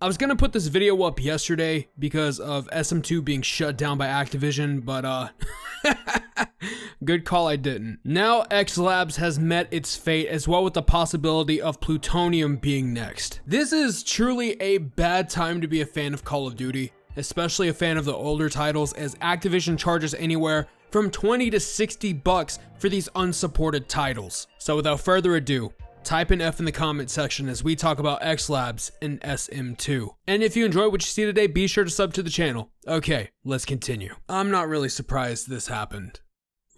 I was gonna put this video up yesterday because of SM2 being shut down by Activision, but good call I didn't. Now Xlabs has met its fate, as well with the possibility of Plutonium being next. This is truly a bad time to be a fan of Call of Duty, especially a fan of the older titles, as Activision charges anywhere from 20 to 60 bucks for these unsupported titles. So without further ado, type an F in the comment section as we talk about Xlabs and SM2. And if you enjoy what you see today, be sure to sub to the channel. Okay, let's continue. I'm not really surprised this happened,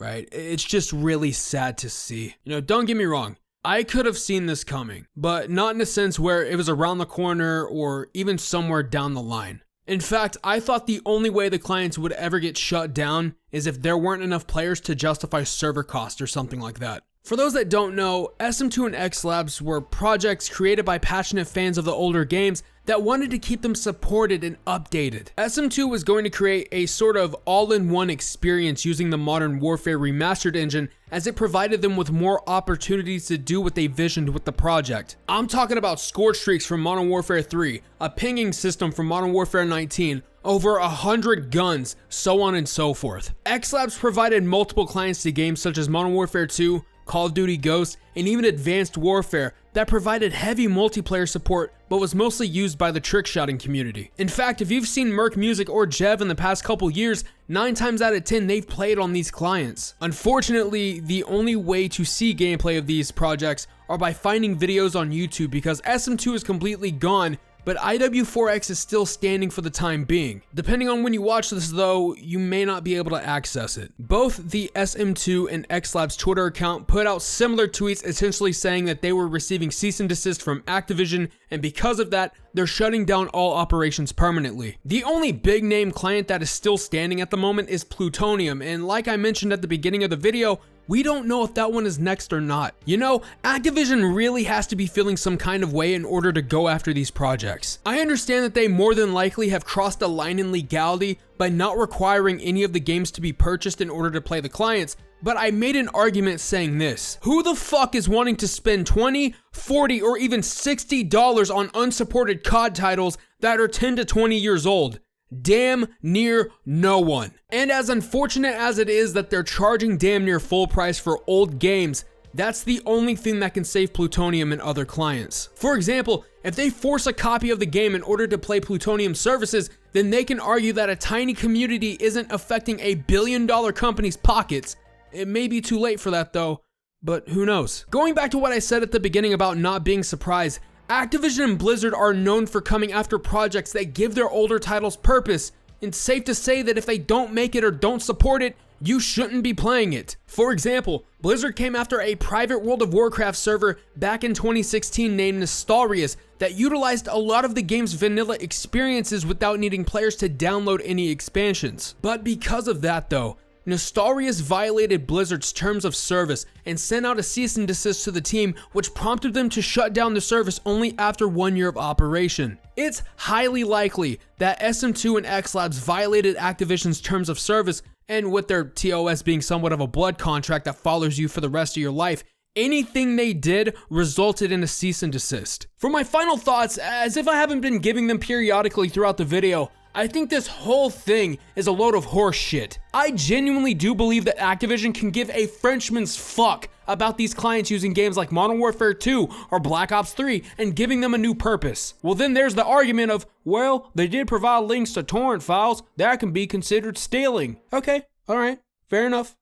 right? It's just really sad to see. You know, don't get me wrong. I could have seen this coming, but not in a sense where it was around the corner or even somewhere down the line. In fact, I thought the only way the clients would ever get shut down is if there weren't enough players to justify server cost or something like that. For those that don't know, SM2 and XLabs were projects created by passionate fans of the older games that wanted to keep them supported and updated. SM2 was going to create a sort of all-in-one experience using the Modern Warfare Remastered engine, as it provided them with more opportunities to do what they visioned with the project. I'm talking about score streaks from Modern Warfare 3, a pinging system from Modern Warfare 19, over 100 guns, so on and so forth. XLabs provided multiple clients to games such as Modern Warfare 2, Call of Duty Ghosts, and even Advanced Warfare that provided heavy multiplayer support but was mostly used by the trick-shotting community. In fact, if you've seen Merc Music or Jev in the past couple years, 9 times out of 10 they've played on these clients. Unfortunately, the only way to see gameplay of these projects are by finding videos on YouTube, because SM2 is completely gone, but IW4X is still standing for the time being. Depending on when you watch this though, you may not be able to access it. Both the SM2 and XLabs Twitter account put out similar tweets essentially saying that they were receiving cease and desist from Activision, and because of that, they're shutting down all operations permanently. The only big name client that is still standing at the moment is Plutonium, and like I mentioned at the beginning of the video, we don't know if that one is next or not. You know, Activision really has to be feeling some kind of way in order to go after these projects. I understand that they more than likely have crossed a line in legality by not requiring any of the games to be purchased in order to play the clients, but I made an argument saying this: who the fuck is wanting to spend $20, $40, or even $60 on unsupported COD titles that are 10 to 20 years old? Damn near no one. And as unfortunate as it is that they're charging damn near full price for old games, that's the only thing that can save Plutonium and other clients. For example, if they force a copy of the game in order to play Plutonium services, then they can argue that a tiny community isn't affecting a billion-dollar company's pockets. It may be too late for that though, but who knows? Going back to what I said at the beginning about not being surprised, Activision and Blizzard are known for coming after projects that give their older titles purpose. It's safe to say that if they don't make it or don't support it, you shouldn't be playing it. For example, Blizzard came after a private World of Warcraft server back in 2016 named Nostalrius that utilized a lot of the game's vanilla experiences without needing players to download any expansions. But because of that though, Nostalrius violated Blizzard's terms of service and sent out a cease and desist to the team, which prompted them to shut down the service only after 1 year of operation. It's highly likely that SM2 and XLabs violated Activision's terms of service, and with their TOS being somewhat of a blood contract that follows you for the rest of your life, anything they did resulted in a cease and desist. For my final thoughts, as if I haven't been giving them periodically throughout the video, I think this whole thing is a load of horse shit. I genuinely do believe that Activision can give a Frenchman's fuck about these clients using games like Modern Warfare 2 or Black Ops 3 and giving them a new purpose. Well, then there's the argument of, well, they did provide links to torrent files, that can be considered stealing. Okay, alright, fair enough.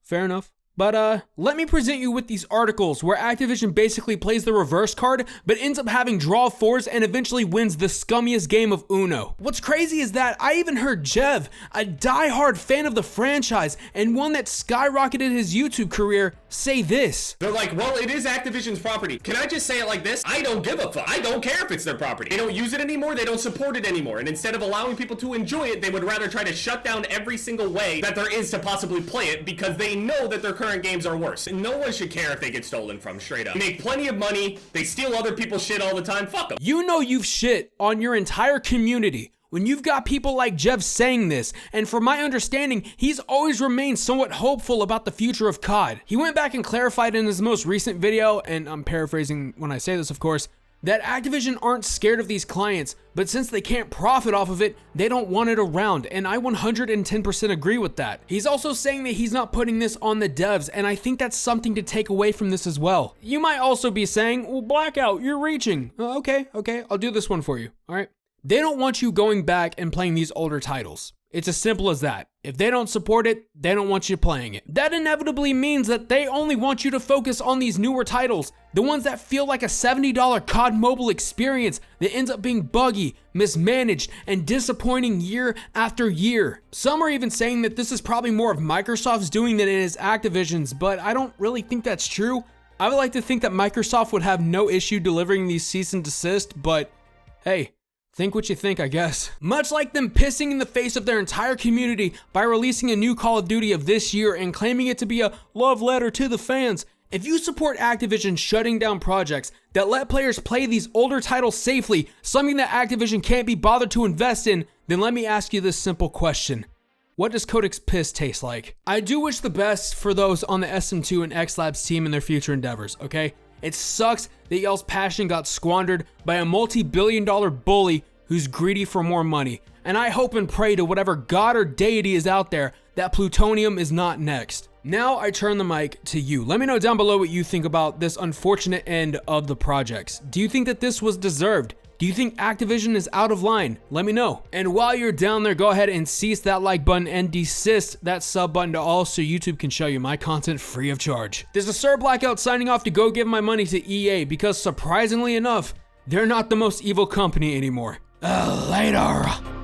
But let me present you with these articles where Activision basically plays the reverse card, but ends up having draw fours and eventually wins the scummiest game of Uno. What's crazy is that I even heard Jev, a die-hard fan of the franchise and one that skyrocketed his YouTube career, say this. They're like, well, it is Activision's property. Can I just say it like this? I don't give a fuck. I don't care if it's their property. They don't use it anymore, they don't support it anymore. And instead of allowing people to enjoy it, they would rather try to shut down every single way that there is to possibly play it, because they know that their current games are worse. And no one should care if they get stolen from, straight up. They make plenty of money, they steal other people's shit all the time, fuck them. You know you've shit on your entire community when you've got people like Jev saying this, and from my understanding, he's always remained somewhat hopeful about the future of COD. He went back and clarified in his most recent video, and I'm paraphrasing when I say this of course, that Activision aren't scared of these clients, but since they can't profit off of it, they don't want it around, and I 110% agree with that. He's also saying that he's not putting this on the devs, and I think that's something to take away from this as well. You might also be saying, well, Blackout, you're reaching. Okay, I'll do this one for you, all right? They don't want you going back and playing these older titles. It's as simple as that. If they don't support it, they don't want you playing it. That inevitably means that they only want you to focus on these newer titles, the ones that feel like a $70 COD mobile experience that ends up being buggy, mismanaged, and disappointing year after year. Some are even saying that this is probably more of Microsoft's doing than it is Activision's, but I don't really think that's true. I would like to think that Microsoft would have no issue delivering these cease and desist, but hey, think what you think, I guess. Much like them pissing in the face of their entire community by releasing a new Call of Duty of this year and claiming it to be a love letter to the fans, if you support Activision shutting down projects that let players play these older titles safely, something that Activision can't be bothered to invest in, then let me ask you this simple question. What does Kodak's piss taste like? I do wish the best for those on the SM2 and XLabs team in their future endeavors, okay? It sucks that y'all's passion got squandered by a multi-billion-dollar bully who's greedy for more money. And I hope and pray to whatever god or deity is out there that plutonium is not next. Now I turn the mic to you. Let me know down below what you think about this unfortunate end of the projects. Do you think that this was deserved? Do you think Activision is out of line? Let me know. And while you're down there, go ahead and cease that like button and desist that sub button to all so YouTube can show you my content free of charge. This is Sir Blackout signing off to go give my money to EA because surprisingly enough, they're not the most evil company anymore. Later.